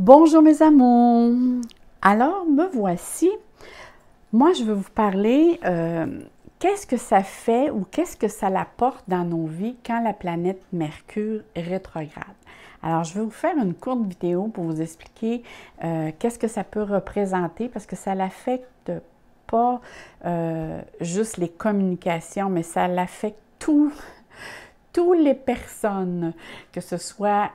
Bonjour mes amours! Alors, me voici. Moi, je vais vous parler qu'est-ce que ça fait ou qu'est-ce que ça apporte dans nos vies quand la planète Mercure rétrograde. Alors, je vais vous faire une courte vidéo pour vous expliquer qu'est-ce que ça peut représenter parce que ça l'affecte pas juste les communications, mais ça l'affecte toutes les personnes, que ce soit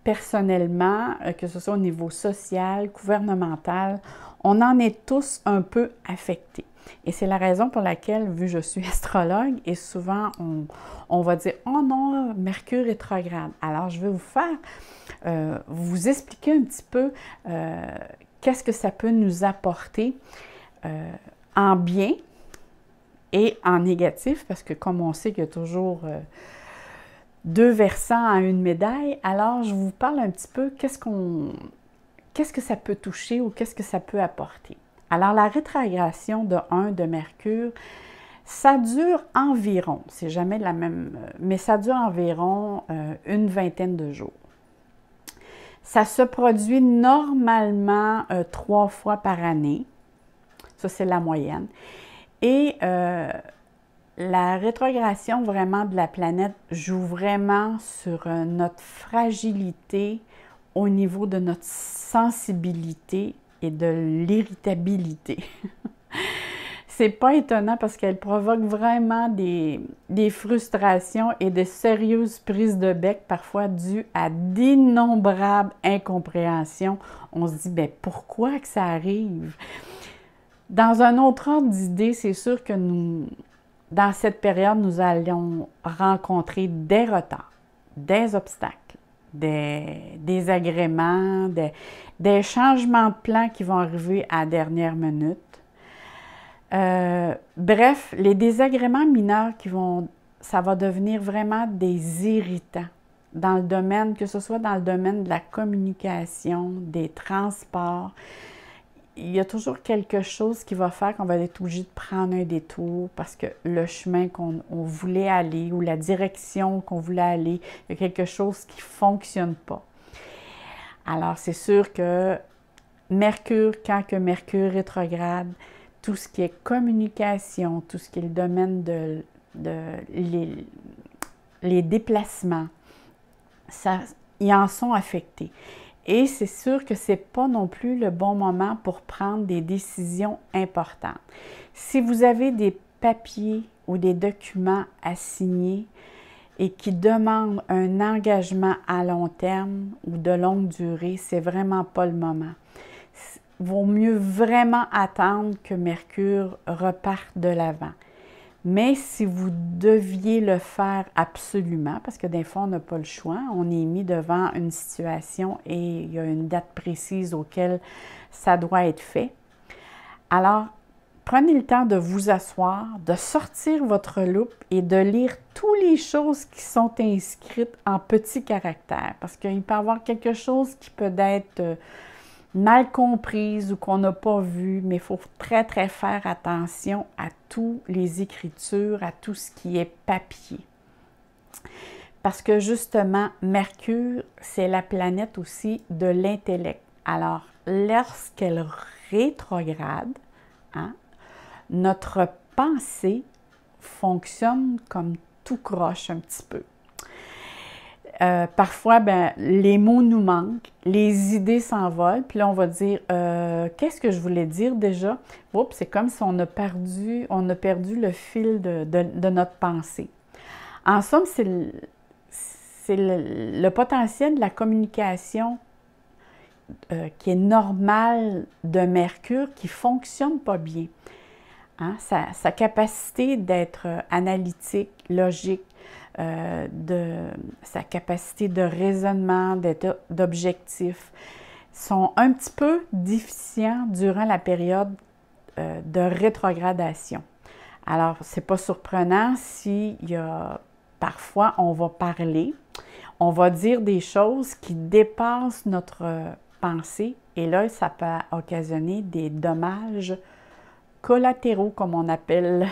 personnellement, que ce soit au niveau social, gouvernemental, on en est tous un peu affectés. Et c'est la raison pour laquelle, vu que je suis astrologue, et souvent on va dire « Oh non, Mercure rétrograde ». Alors, je vais vous expliquer un petit peu qu'est-ce que ça peut nous apporter en bien et en négatif, parce que comme on sait qu'il y a toujours deux versants à une médaille, alors je vous parle un petit peu qu'est-ce que ça peut toucher ou qu'est-ce que ça peut apporter. Alors la rétrogradation de Mercure, ça dure environ, c'est jamais la même, mais ça dure environ une vingtaine de jours. Ça se produit normalement 3 fois par année, ça c'est la moyenne, et la rétrogradation vraiment de la planète joue vraiment sur notre fragilité au niveau de notre sensibilité et de l'irritabilité. C'est pas étonnant parce qu'elle provoque vraiment des frustrations et de sérieuses prises de bec, parfois dues à d'innombrables incompréhensions. On se dit, ben pourquoi que ça arrive? Dans un autre ordre d'idée, c'est sûr que dans cette période, nous allons rencontrer des retards, des obstacles, des désagréments, des changements de plan qui vont arriver à la dernière minute. Bref, les désagréments mineurs ça va devenir vraiment des irritants dans le domaine, que ce soit dans le domaine de la communication, des transports. Il y a toujours quelque chose qui va faire qu'on va être obligé de prendre un détour parce que le chemin qu'on voulait aller ou la direction qu'on voulait aller, il y a quelque chose qui ne fonctionne pas. Alors, c'est sûr que Mercure, quand que Mercure rétrograde, tout ce qui est communication, tout ce qui est le domaine les déplacements, ils en sont affectés. Et c'est sûr que ce n'est pas non plus le bon moment pour prendre des décisions importantes. Si vous avez des papiers ou des documents à signer et qui demandent un engagement à long terme ou de longue durée, c'est vraiment pas le moment. Il vaut mieux vraiment attendre que Mercure reparte de l'avant. Mais si vous deviez le faire absolument, parce que des fois, on n'a pas le choix, on est mis devant une situation et il y a une date précise auquel ça doit être fait. Alors, prenez le temps de vous asseoir, de sortir votre loupe et de lire toutes les choses qui sont inscrites en petits caractères, parce qu'il peut y avoir quelque chose qui peut être mal comprise ou qu'on n'a pas vu, mais il faut très, très faire attention à toutes les écritures, à tout ce qui est papier. Parce que justement, Mercure, c'est la planète aussi de l'intellect. Alors, lorsqu'elle rétrograde, notre pensée fonctionne comme tout croche un petit peu. Parfois, les mots nous manquent, les idées s'envolent, puis là, on va dire qu'est-ce que je voulais dire déjà? Oups, c'est comme si on a perdu le fil de notre pensée. En somme, c'est le potentiel de la communication qui est normal de Mercure qui ne fonctionne pas bien. Sa capacité d'être analytique, logique, sa capacité de raisonnement, d'objectif, sont un petit peu déficients durant la période de rétrogradation. Alors, ce n'est pas surprenant s'il y a parfois, on va parler, on va dire des choses qui dépassent notre pensée et là, ça peut occasionner des dommages collatéraux, comme on appelle,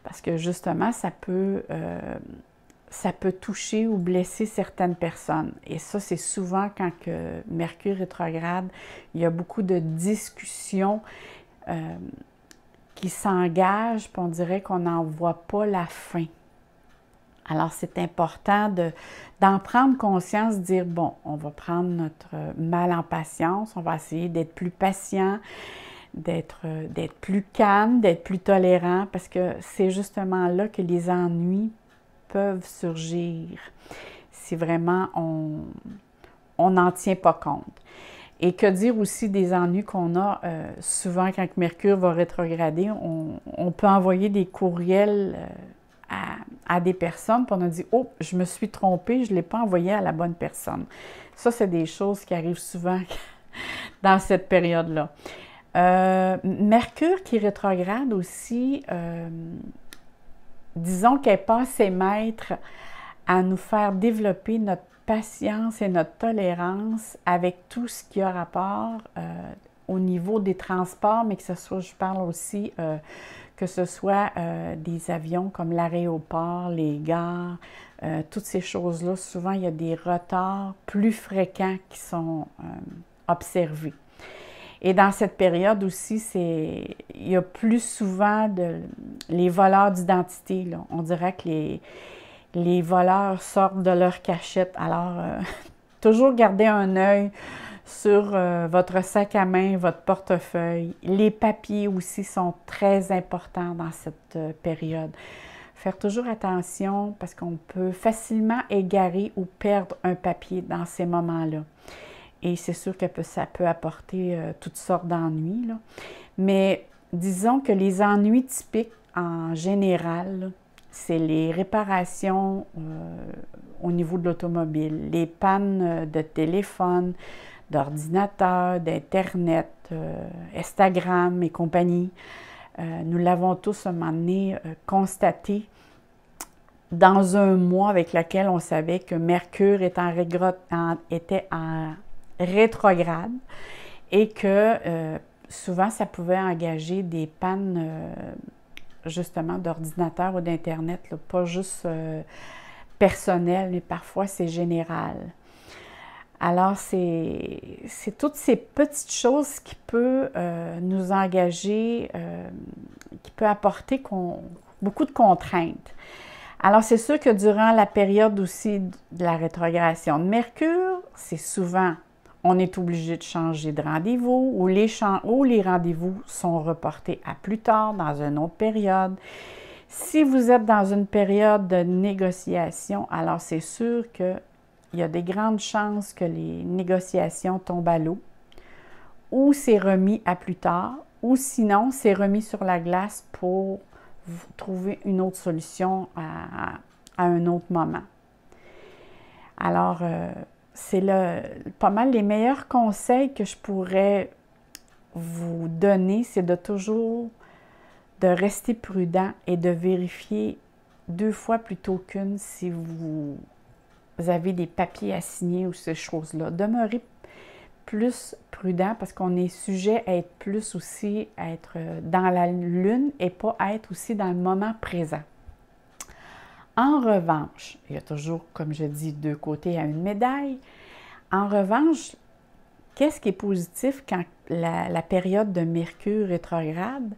parce que justement, ça peut ça peut toucher ou blesser certaines personnes. Et ça, c'est souvent quand que Mercure rétrograde, il y a beaucoup de discussions qui s'engagent, puis on dirait qu'on n'en voit pas la fin. Alors, c'est important d'en prendre conscience, de dire, bon, on va prendre notre mal en patience, on va essayer d'être plus patient, d'être plus calme, d'être plus tolérant, parce que c'est justement là que les ennuis peuvent surgir si vraiment on n'en tient pas compte. Et que dire aussi des ennuis qu'on a souvent quand Mercure va rétrograder, on peut envoyer des courriels à des personnes, puis on a dit « Oh, je me suis trompée, je ne l'ai pas envoyé à la bonne personne. » Ça, c'est des choses qui arrivent souvent dans cette période-là. Mercure qui rétrograde aussi, disons qu'elle n'est pas assez maître à nous faire développer notre patience et notre tolérance avec tout ce qui a rapport au niveau des transports, mais que ce soit, je parle aussi, que ce soit des avions comme l'aéroport, les gares, toutes ces choses-là. Souvent, il y a des retards plus fréquents qui sont observés. Et dans cette période aussi, il y a plus souvent les voleurs d'identité. On dirait que les voleurs sortent de leur cachette. Alors, toujours garder un œil sur votre sac à main, votre portefeuille. Les papiers aussi sont très importants dans cette période. Faire toujours attention parce qu'on peut facilement égarer ou perdre un papier dans ces moments-là. Et c'est sûr que ça peut apporter toutes sortes d'ennuis. Mais disons que les ennuis typiques en général, c'est les réparations au niveau de l'automobile, les pannes de téléphone, d'ordinateur, d'Internet, Instagram et compagnie. Nous l'avons tous à un moment donné constaté dans un mois avec lequel on savait que Mercure était en rétrograde et que souvent ça pouvait engager des pannes justement d'ordinateur ou d'Internet, pas juste personnel, mais parfois c'est général. Alors, c'est toutes ces petites choses qui peuvent nous engager, qui peut apporter beaucoup de contraintes. Alors, c'est sûr que durant la période aussi de la rétrogradation de Mercure, c'est souvent, on est obligé de changer de rendez-vous ou les rendez-vous sont reportés à plus tard, dans une autre période. Si vous êtes dans une période de négociation, alors c'est sûr que il y a des grandes chances que les négociations tombent à l'eau, ou c'est remis à plus tard, ou sinon c'est remis sur la glace pour trouver une autre solution à un autre moment. Alors, c'est pas mal les meilleurs conseils que je pourrais vous donner, c'est de toujours de rester prudent et de vérifier 2 fois plutôt qu'une si vous avez des papiers à signer ou ces choses-là. Demeurez plus prudent parce qu'on est sujet à être plus aussi, à être dans la lune et pas à être aussi dans le moment présent. En revanche, il y a toujours, comme je dis, 2 côtés à une médaille. En revanche, qu'est-ce qui est positif quand la période de Mercure rétrograde?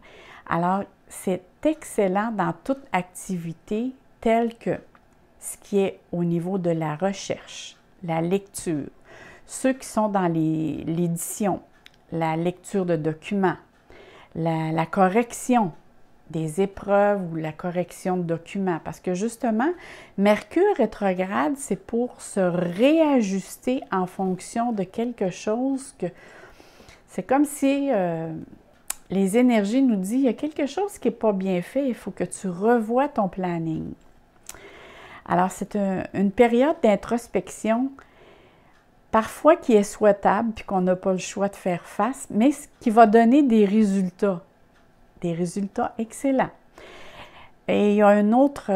Alors, c'est excellent dans toute activité telle que ce qui est au niveau de la recherche, la lecture, ceux qui sont dans l'édition, la lecture de documents, la correction des épreuves ou la correction de documents. Parce que justement, Mercure rétrograde, c'est pour se réajuster en fonction de quelque chose que... C'est comme si les énergies nous disent, il y a quelque chose qui n'est pas bien fait, il faut que tu revoies ton planning. Alors, c'est une période d'introspection, parfois qui est souhaitable, puis qu'on n'a pas le choix de faire face, mais qui va donner des résultats excellents. Et il y a une autre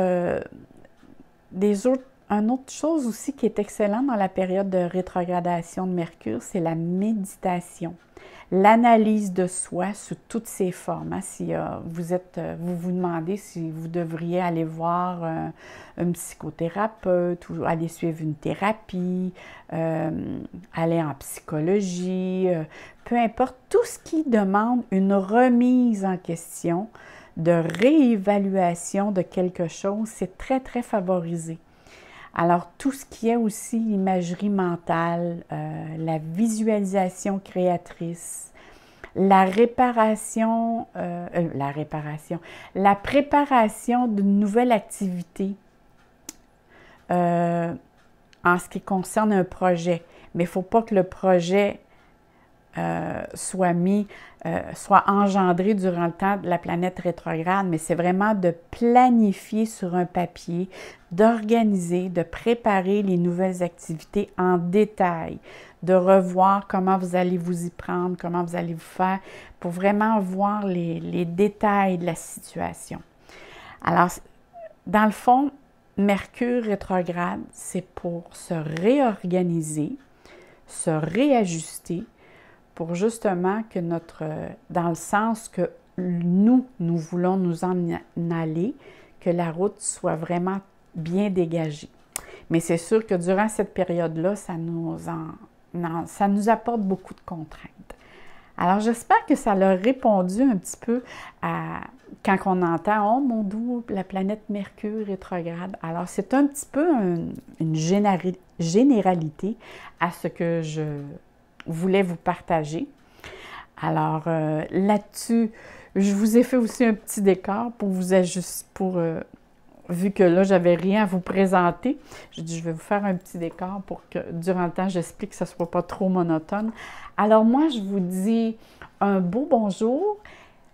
chose aussi qui est excellente dans la période de rétrogradation de Mercure, c'est la méditation. l'analyse de soi sous toutes ses formes. Hein. Si vous vous demandez si vous devriez aller voir un psychothérapeute ou aller suivre une thérapie, aller en psychologie, peu importe, tout ce qui demande une remise en question, de réévaluation de quelque chose, c'est très, très favorisé. Alors, tout ce qui est aussi l'imagerie mentale, la visualisation créatrice, la préparation d'une nouvelle activité en ce qui concerne un projet. Mais il ne faut pas que le projet soit engendré durant le temps de la planète rétrograde, mais c'est vraiment de planifier sur un papier, d'organiser, de préparer les nouvelles activités en détail, de revoir comment vous allez vous y prendre, comment vous allez vous faire, pour vraiment voir les détails de la situation. Alors, dans le fond, Mercure rétrograde, c'est pour se réorganiser, se réajuster, pour justement que dans le sens que nous voulons nous en aller, que la route soit vraiment bien dégagée. Mais c'est sûr que durant cette période-là, ça nous apporte beaucoup de contraintes. Alors, j'espère que ça leur a répondu un petit peu à quand on entend « Oh mon Dieu, la planète Mercure rétrograde ». Alors, c'est un petit peu une généralité à ce que je voulais vous partager. Alors, là-dessus, je vous ai fait aussi un petit décor pour vous ajuster, vu que là, j'avais rien à vous présenter. J'ai dit, je vais vous faire un petit décor pour que, durant le temps, j'explique que ça ne soit pas trop monotone. Alors, moi, je vous dis un beau bonjour.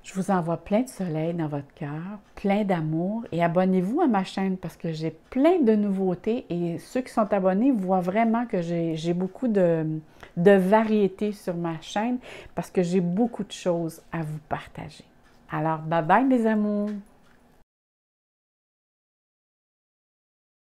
Je vous envoie plein de soleil dans votre cœur, plein d'amour et abonnez-vous à ma chaîne parce que j'ai plein de nouveautés et ceux qui sont abonnés voient vraiment que j'ai beaucoup de variété sur ma chaîne parce que j'ai beaucoup de choses à vous partager. Alors, bye bye mes amours!